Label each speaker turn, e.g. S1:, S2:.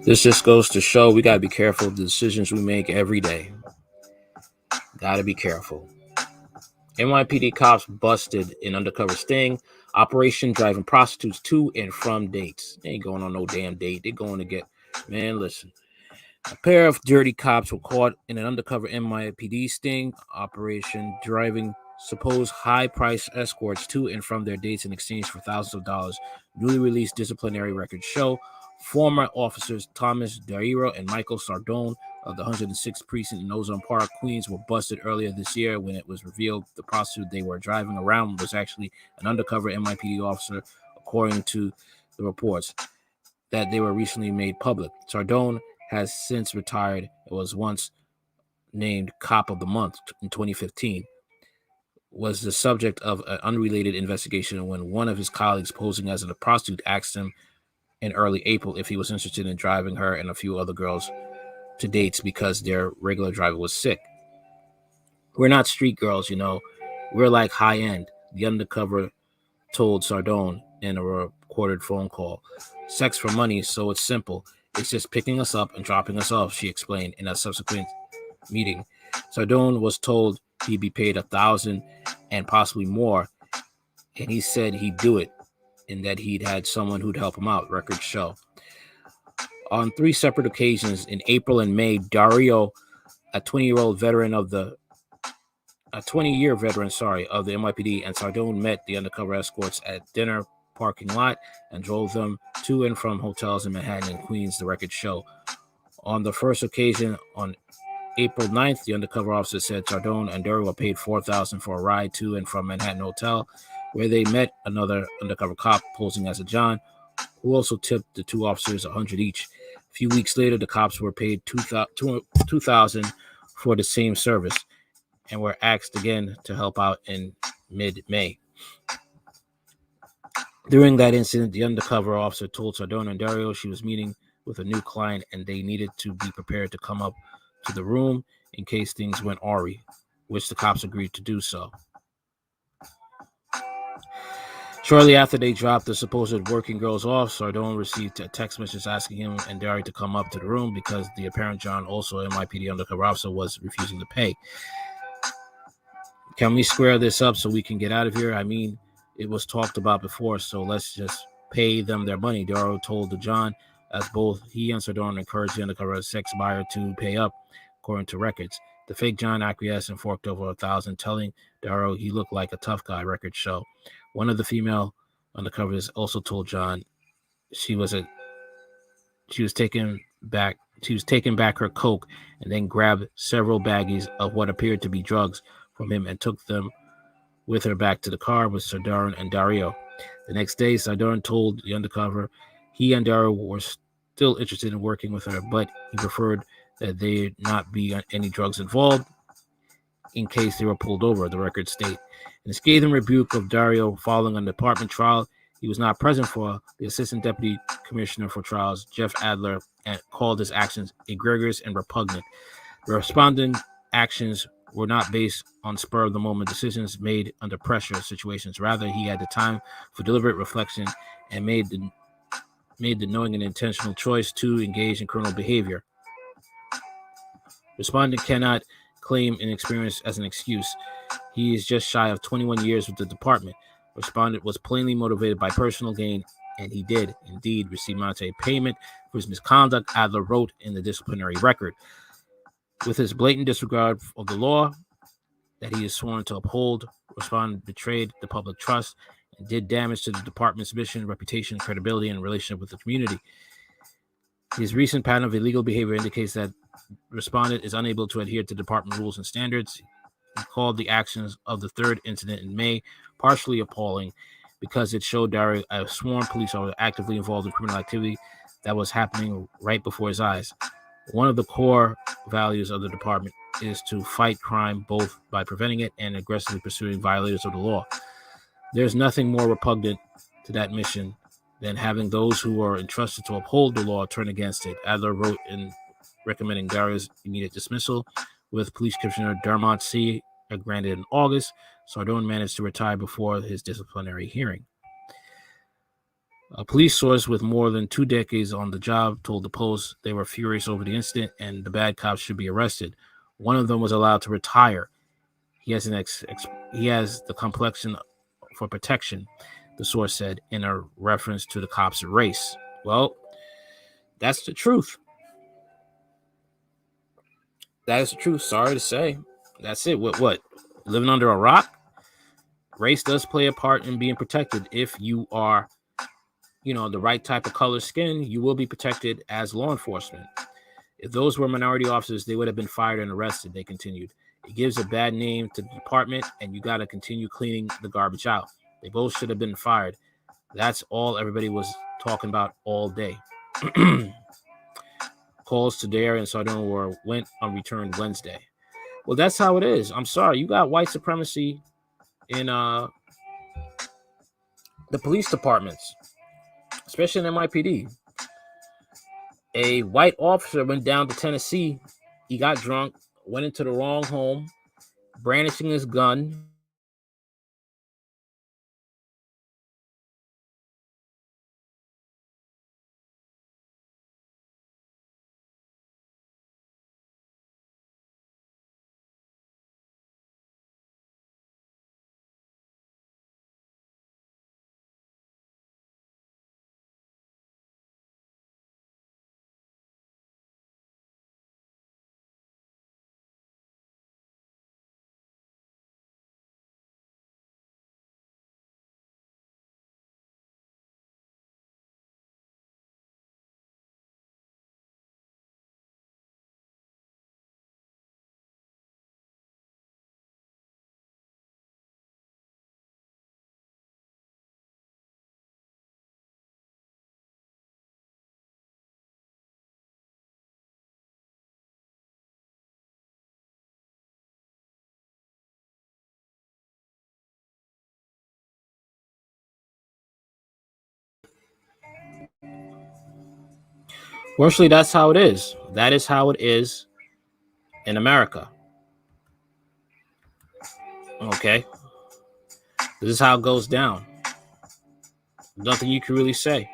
S1: This just goes to show we got to be careful of the decisions we make every day. Got to be careful. NYPD cops busted an undercover sting operation driving prostitutes to and from dates. They ain't going on no damn date. They're going to get, man, listen. A pair of dirty cops were caught in an undercover NYPD sting operation driving supposed high-priced escorts to and from their dates in exchange for thousands of dollars. Newly released disciplinary records show former officers Thomas Dairo and Michael Sardone of the 106th Precinct in Ozone Park, Queens, were busted earlier this year when it was revealed the prostitute they were driving around was actually an undercover NYPD officer, according to the reports that they were recently made public. Sardone has since retired and was once named Cop of the Month in 2015, was the subject of an unrelated investigation when one of his colleagues posing as a prostitute asked him in early April if he was interested in driving her and a few other girls to dates because their regular driver was sick. We're not street girls, you know. We're like high end, the undercover told Sardone in a recorded phone call. Sex for money, so it's simple. It's just picking us up and dropping us off, she explained in a subsequent meeting. Sardone was told he'd be paid $1,000 and possibly more, and he said he'd do it and that he'd had someone who'd help him out, records show. On 3 separate occasions in April and May, Dario, a 20-year veteran of the NYPD, and Sardone met the undercover escorts at dinner parking lot and drove them to and from hotels in Manhattan and Queens, the records show. On the first occasion, on April 9th, the undercover officer said Sardone and Dario were paid $4,000 for a ride to and from Manhattan Hotel, where they met another undercover cop posing as a John, who also tipped the 2 officers $100 each. A few weeks later, the cops were paid $2,000 for the same service and were asked again to help out in mid-May. During that incident, the undercover officer told Sardone and Dario she was meeting with a new client and they needed to be prepared to come up to the room in case things went awry, which the cops agreed to do so. Shortly after they dropped the supposed working girls off, Sardone received a text message asking him and Dario to come up to the room because the apparent John, also an NYPD undercover officer, was refusing to pay. Can we square this up so we can get out of here? I mean, it was talked about before, so let's just pay them their money, Dario told the John, as both he and Sardone encouraged the undercover sex buyer to pay up, according to records. The fake John acquiesced and forked over $1,000, telling Dario he looked like a tough guy, records show. One of the female undercovers also told John she was taking back her coke and then grabbed several baggies of what appeared to be drugs from him and took them with her back to the car with Sardone and Dario. The next day, Sardone told the undercover he and Dario were still interested in working with her, but he preferred that there not be any drugs involved in case they were pulled over, the records state. In a scathing rebuke of Dario following a department trial he was not present for, the Assistant Deputy Commissioner for Trials, Jeff Adler, called his actions egregious and repugnant. The respondent actions were not based on spur-of-the-moment decisions made under pressure situations. Rather, he had the time for deliberate reflection and made the knowing and intentional choice to engage in criminal behavior. Respondent cannot claim inexperience as an excuse. He is just shy of 21 years with the department. Respondent was plainly motivated by personal gain, and he did indeed receive monetary payment for his misconduct, Adler wrote in the disciplinary record. With his blatant disregard of the law that he is sworn to uphold, respondent betrayed the public trust and did damage to the department's mission, reputation, credibility, and relationship with the community. His recent pattern of illegal behavior indicates that respondent is unable to adhere to department rules and standards. He called the actions of the third incident in May partially appalling because it showed Dario, a sworn police officer, actively involved in criminal activity that was happening right before his eyes. One of the core values of the department is to fight crime both by preventing it and aggressively pursuing violators of the law. There's nothing more repugnant to that mission than having those who are entrusted to uphold the law turn against it, Adler wrote in recommending Dario's immediate dismissal, with Police Commissioner Dermot C. granted in August. Sardone managed to retire before his disciplinary hearing. A police source with more than 2 decades on the job told the Post they were furious over the incident and the bad cops should be arrested. One of them was allowed to retire. He has the complexion for protection, the source said in a reference to the cops' race. Well, that's the truth. That is the truth. Sorry to say. That's it. What? Living under a rock? Race does play a part in being protected. If you are, the right type of color skin, you will be protected as law enforcement. If those were minority officers, they would have been fired and arrested, they continued. It gives a bad name to the department, and you got to continue cleaning the garbage out. They both should have been fired. That's all everybody was talking about all day. Calls to Dare and Sardone went unreturned Wednesday. Well, that's how it is. I'm sorry. You got white supremacy in the police departments, especially in NYPD. A white officer went down to Tennessee. He got drunk, went into the wrong home, brandishing his gun. Fortunately, that's how it is. That is how it is in America. Okay. This is how it goes down. Nothing you can really say.